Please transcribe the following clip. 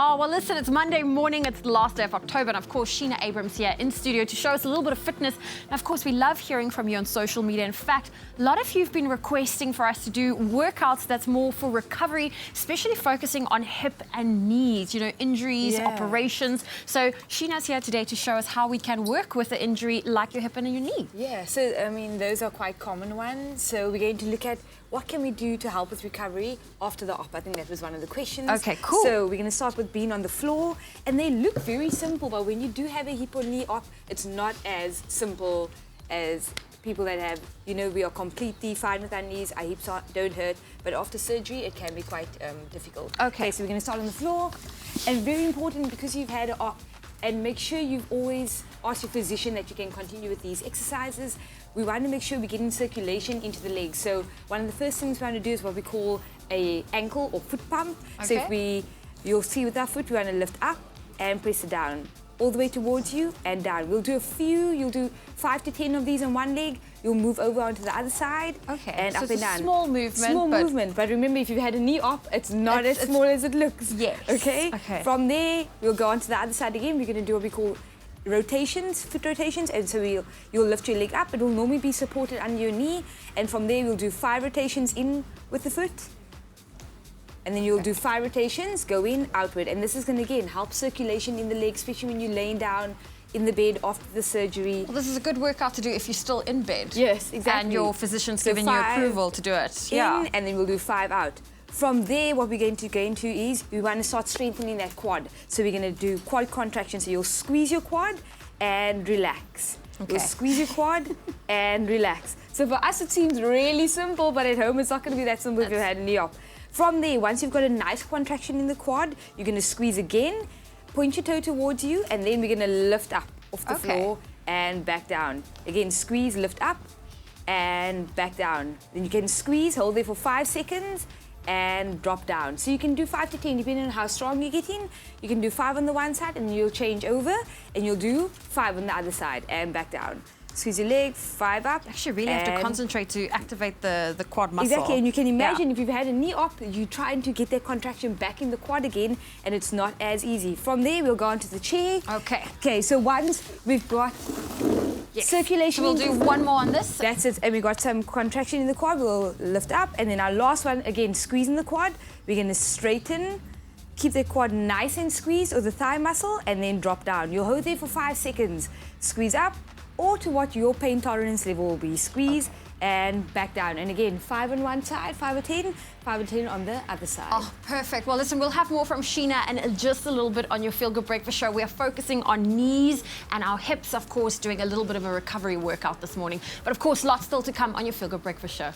Oh, well, listen, it's Monday morning. It's the last day of October. And of course, Sheana Abrahams here in studio to show us a little bit of fitness. And of course, we love hearing from you on social media. In fact, a lot of you have been requesting for us to do workouts that's more for recovery, especially focusing on hip and knees, you know, injuries, operations. So Sheena's here today to show us how we can work with an injury like your hip and your knee. Yeah, so I mean, those are quite common ones. So we're going to look at what can we do to help with recovery after the op. I think that was one of the questions. Okay, cool. So we're going to start with being on the floor. And they look very simple, but when you do have a hip or knee op, it's not as simple as people that have, you know, we are completely fine with our knees, our hips don't hurt, but after surgery, it can be quite difficult. Okay, so we're going to start on the floor. And very important, because you've had an op, and make sure you've always asked your physician that you can continue with these exercises. We want to make sure we're getting circulation into the legs. So one of the first things we want to do is what we call a ankle or foot pump. Okay. So you'll see with our foot, we want to lift up and press it down, all the way towards you and down. We'll do a few, you'll do 5 to 10 of these on one leg. You'll move over onto the other side. Okay, and so up it's and a down. small movement. Small movement, but remember, if you've had a knee op, it's not as small as it looks. Yes. Okay? Okay. From there, we'll go on to the other side again. We're going to do what we call rotations, foot rotations, and so you'll lift your leg up. It will normally be supported under your knee, and from there we'll do 5 rotations in with the foot, and then you'll do 5 rotations, go in, outward, and this is going to again help circulation in the leg, especially when you're laying down in the bed after the surgery. Well, this is a good workout to do if you're still in bed. Yes, exactly. And your physician's So giving you 5 approval to do it. in, and then we'll do 5 out. From there, what we're going to go into is we want to start strengthening that quad. So we're going to do quad contractions. So you'll squeeze your quad and relax. Okay. You'll squeeze your quad and relax. So for us, it seems really simple, but at home, it's not going to be that simple if you've had a knee op. From there, once you've got a nice contraction in the quad, you're going to squeeze again, point your toe towards you, and then we're going to lift up off the floor and back down. Again, squeeze, lift up, and back down. Then you can squeeze, hold there for 5 seconds, and drop down. So you can do 5 to 10 depending on how strong you're getting. You can do 5 on the one side and you'll change over and you'll do 5 on the other side and back down. Squeeze your leg, 5 up. You actually really have to concentrate to activate the quad muscle. Exactly, and you can imagine if you've had a knee op, you're trying to get that contraction back in the quad again, and it's not as easy. From there, we'll go on to the chair. Okay. Okay, so once we've got circulation. So we'll do one more on this. That's it, and we got some contraction in the quad. We'll lift up, and then our last one, again, squeezing the quad. We're going to straighten, keep the quad nice and squeezed, or the thigh muscle, and then drop down. You'll hold there for 5 seconds. Squeeze up, or to what your pain tolerance level will be. Squeeze and back down. And again, 5 on one side, 5 or 10, 5 or 10 on the other side. Oh, perfect. Well, listen, we'll have more from Sheena and just a little bit on your Feel Good Breakfast Show. We are focusing on knees and our hips, of course, doing a little bit of a recovery workout this morning. But of course, lots still to come on your Feel Good Breakfast Show.